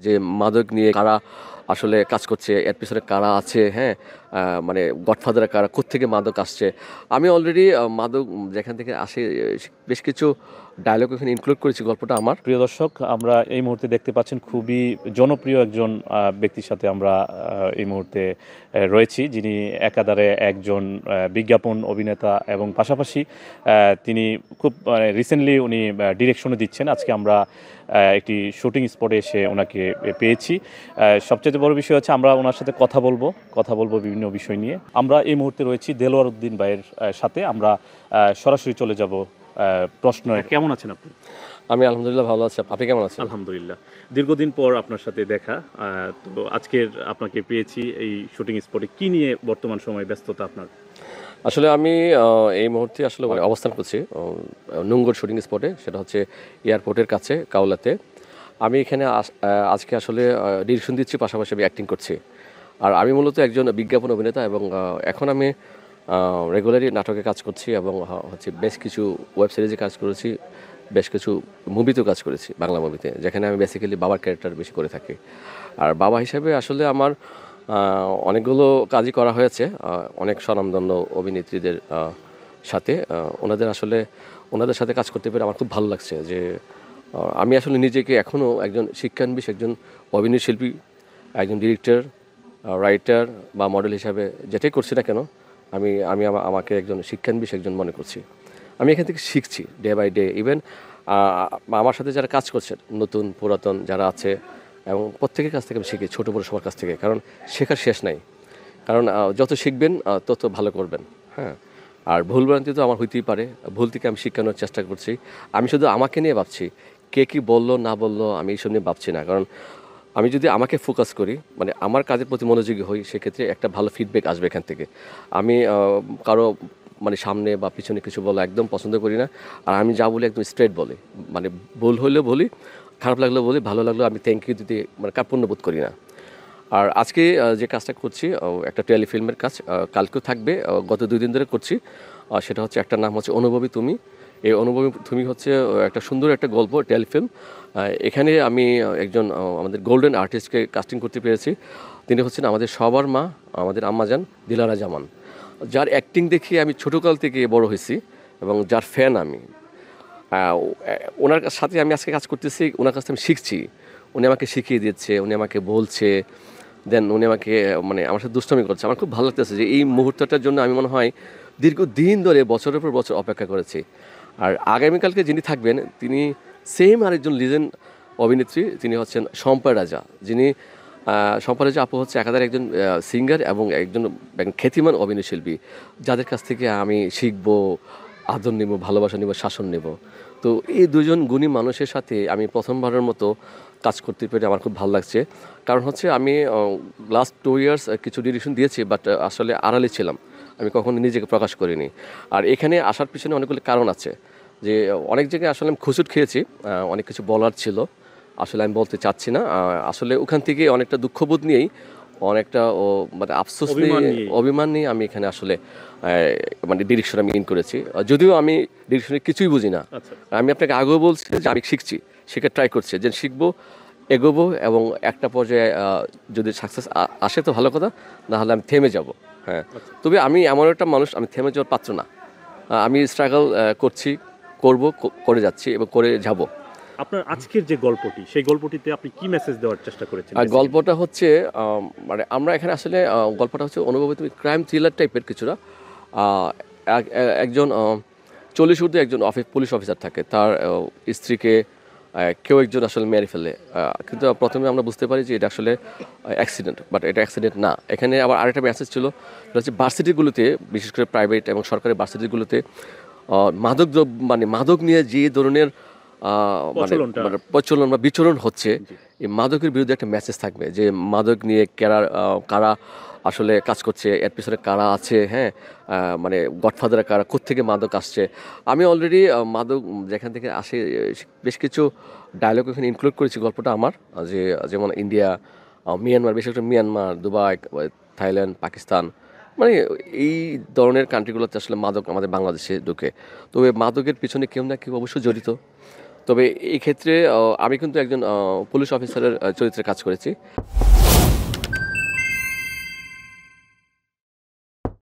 যে মাদক নিয়ে কারা আসলে কাজ করছে, এর পিছনে কারা আছে, হ্যাঁ, মানে গডফাদার কারা, কোত্থেকে মাদক আসছে। আমি অলরেডি মাদক যেখান থেকে আসে বেশ কিছু ডায়লগ এখানে ইনক্লুড করেছি, গল্পটা আমার। প্রিয় দর্শক, আমরা এই মুহূর্তে দেখতে পাচ্ছেন খুবই জনপ্রিয় একজন ব্যক্তির সাথে আমরা এই মুহূর্তে রয়েছি, যিনি একাধারে একজন বিজ্ঞাপন অভিনেতা এবং পাশাপাশি তিনি খুব রিসেন্টলি উনি ডিরেকশনও দিচ্ছেন। আজকে আমরা একটি শুটিং স্পটে এসে ওনাকে পেয়েছি। সবচেয়ে বড় বিষয় হচ্ছে আমরা ওনার সাথে কথা বলবো বিভিন্ন বিষয় নিয়ে। আমরা এই মুহূর্তে রয়েছি দেলোয়ার উদ্দিন ভাইয়ের সাথে। আমরা সরাসরি চলে যাব প্রশ্ন। কেমন আছেন আপনি? আমি আলহামদুলিল্লাহ ভালো আছি, আপনি কেমন আছেন? আলহামদুলিল্লাহ, দীর্ঘদিন পর আপনার সাথে দেখা। তো আজকের আপনাকে পেয়েছি এই শুটিং স্পটে। কি নিয়ে বর্তমান সময় ব্যস্ততা আপনার? আসলে আমি এই মুহূর্তে আসলে অবস্থান করছি নুঙ্গর শুটিং স্পটে, সেটা হচ্ছে এয়ারপোর্টের কাছে কাউলাতে। আমি এখানে আজকে আসলে ডিরেকশন দিচ্ছি, পাশাপাশি আমি অ্যাক্টিং করছি। আর আমি মূলত একজন বিজ্ঞাপন অভিনেতা এবং এখন আমি রেগুলারই নাটকে কাজ করছি এবং হচ্ছে বেশ কিছু ওয়েব সিরিজে কাজ করেছি, বেশ কিছু মুভিতেও কাজ করেছি, বাংলা মুভিতে, যেখানে আমি বেসিক্যালি বাবার ক্যারেক্টার বেশি করে থাকি। আর বাবা হিসেবে আসলে আমার অনেকগুলো কাজই করা হয়েছে অনেক স্বনামধন্য অভিনেত্রীদের সাথে। ওনাদের সাথে কাজ করতে পেরে আমার খুব ভালো লাগছে যে আমি আসলে নিজেকে এখনও একজন শিক্ষানবিশ, একজন অভিনয় শিল্পী, একজন ডিরেক্টর, রাইটার বা মডেল হিসাবে যেটাই করছি না কেন, আমি আমাকে একজন শিক্ষানবিশ একজন মনে করছি। আমি এখান থেকে শিখছি ডে বাই ডে। ইভেন আমার সাথে যারা কাজ করছে, নতুন পুরাতন যারা আছে, এবং প্রত্যেকের কাছ থেকে আমি শিখি, ছোটো বড়ো সবার কাছ থেকে, কারণ শেখার শেষ নাই। কারণ যত শিখবেন তত ভালো করবেন, হ্যাঁ। আর ভুলভ্রান্তি তো আমার হইতেই পারে, ভুল থেকে আমি শিখানোর চেষ্টা করছি। আমি শুধু আমাকে নিয়ে ভাবছি, কে কী বললো না বললো আমি এইসব নিয়ে ভাবছি না। কারণ আমি যদি আমাকে ফোকাস করি, মানে আমার কাজের প্রতি মনোযোগী হই, সেক্ষেত্রে একটা ভালো ফিডব্যাক আসবে এখান থেকে। আমি কারো মানে সামনে বা পিছনে কিছু বলা একদম পছন্দ করি না। আর আমি যা বলি একদম স্ট্রেট বলি, মানে ভুল হইলেও বলি, খারাপ লাগলেও বলি, ভালো লাগলেও আমি থ্যাংক ইউ দিতে মানে কার্পণ্য বোধ করি না। আর আজকে যে কাজটা করছি একটা টেলিফিল্মের কাজ, কালকেও থাকবে, গত 2 দিন ধরে করছি। সেটা হচ্ছে, একটা নাম হচ্ছে অনুভবী তুমি। এই অনুভবী তুমি হচ্ছে একটা সুন্দর একটা গল্প টেলিফিল্ম। এখানে আমি একজন আমাদের গোল্ডেন আর্টিস্টকে কাস্টিং করতে পেরেছি। তিনি হচ্ছেন আমাদের সবার মা, আমাদের আম্মাজান দিলারা জামান, যার অ্যাক্টিং দেখে আমি ছোটোকাল থেকে বড় হয়েছি এবং যার ফ্যান আমি। ওনার সাথে আমি আজকে কাজ করতেছি, ওনার কাছ থেকে আমি শিখছি। উনি আমাকে শিখিয়ে দিচ্ছে, উনি আমাকে বলছে, দেন উনি আমাকে মানে আমার সাথে দুষ্টামি করছে। আমার খুব ভালো লাগতেছে যে এই মুহূর্তটার জন্য আমি মনে হয় দীর্ঘদিন ধরে বছরের পর বছর অপেক্ষা করেছি। আর আগামীকালকে যিনি থাকবেন তিনি সেম আরেকজন লিজেন্ড অভিনেত্রী, তিনি হচ্ছেন শম্পা রাজা, যিনি শম্পা রাজা আপু হচ্ছে একাধারে একজন সিঙ্গার এবং একজন খ্যাতিমান অভিনয় শিল্পী, যাদের কাছ থেকে আমি শিখবো, আদর নেব, ভালোবাসা নেব, শাসন নেব। তো এই দুজন গুণী মানুষের সাথে আমি প্রথমবারের মতো কাজ করতে পেরে আমার খুব ভালো লাগছে। কারণ হচ্ছে আমি লাস্ট 2 ইয়ার্স কিছু ডিরেকশন দিয়েছি, বাট আসলে আড়ালে ছিলাম, আমি কখনো নিজেকে প্রকাশ করিনি। আর এখানে আসার পিছনে অনেকগুলো কারণ আছে, যে অনেক জায়গায় আসলে আমি খুঁচুট খেয়েছি, অনেক কিছু বলার ছিল, আসলে আমি বলতে চাচ্ছি না। আসলে ওখান থেকে অনেকটা দুঃখবোধ নিয়েই, অনেকটা মানে আফসোস নিয়ে, অভিমান নিয়ে আমি এখানে আসলে মানে ডিরেকশন আমি ইন করেছি। যদিও আমি ডিরেকশনে কিছুই বুঝি না। আমি আপনাকে আগেও বলছি যে আমি শিখছি, শেখা ট্রাই করছি, যে শিখবো, এগোবো, এবং একটা পর্যায়ে যদি সাকসেস আসে তো ভালো কথা, না হলে আমি থেমে যাব। হ্যাঁ, তবে আমি এমন একটা মানুষ, আমি থেমে যাওয়ার পাত্র না। আমি স্ট্রাগল করছি, করে যাচ্ছি এবং করে যাব। আপনার আজকের যে গল্পটি, সেই গল্পটিতে আপনি কি মেসেজ দেওয়ার চেষ্টা করেছেন? গল্পটা হচ্ছে মানে আমরা এখানে আসলে গল্পটা হচ্ছে অনুভবী তুমি ক্রাইম থ্রিলার টাইপের কিছুটা। একজন 40 ঊর্ধ্বে একজন পুলিশ অফিসার থাকে, তার স্ত্রীকে কেউ একজন আসলে মেরে ফেলে। কিন্তু প্রথমে আমরা বুঝতে পারি যে এটা আসলে অ্যাক্সিডেন্ট, বাট এটা অ্যাক্সিডেন্ট না। এখানে আবার আরেকটা মেসেজ ছিল, সেটা হচ্ছে ভার্সিটিগুলোতে, বিশেষ করে প্রাইভেট এবং সরকারি ভার্সিটিগুলোতে মানে মাদক নিয়ে যে ধরনের প্রচলন বা বিচরণ হচ্ছে, এই মাদকের বিরুদ্ধে একটা মেসেজ থাকবে, যে মাদক নিয়ে কারা আসলে কাজ করছে, এর পিছনে কারা আছে, হ্যাঁ, মানে গডফাদার কারা, কোত্থেকে মাদক আসছে। আমি অলরেডি মাদক যেখান থেকে আসে বেশ কিছু ডায়লগ এখানে ইনক্লুড করেছি, গল্পটা আমার। যেমন ইন্ডিয়া, মিয়ানমার, বিশেষ করে মিয়ানমার, দুবাই, থাইল্যান্ড, পাকিস্তান, মানে এই ধরনের কান্ট্রিগুলোতে আসলে মাদক আমাদের বাংলাদেশে ঢুকে। তবে মাদকের পিছনে কেউ না কেউ অবশ্যই জড়িত। তবে এই ক্ষেত্রে আমি কিন্তু একজন পুলিশ অফিসারের চরিত্রে কাজ করেছি।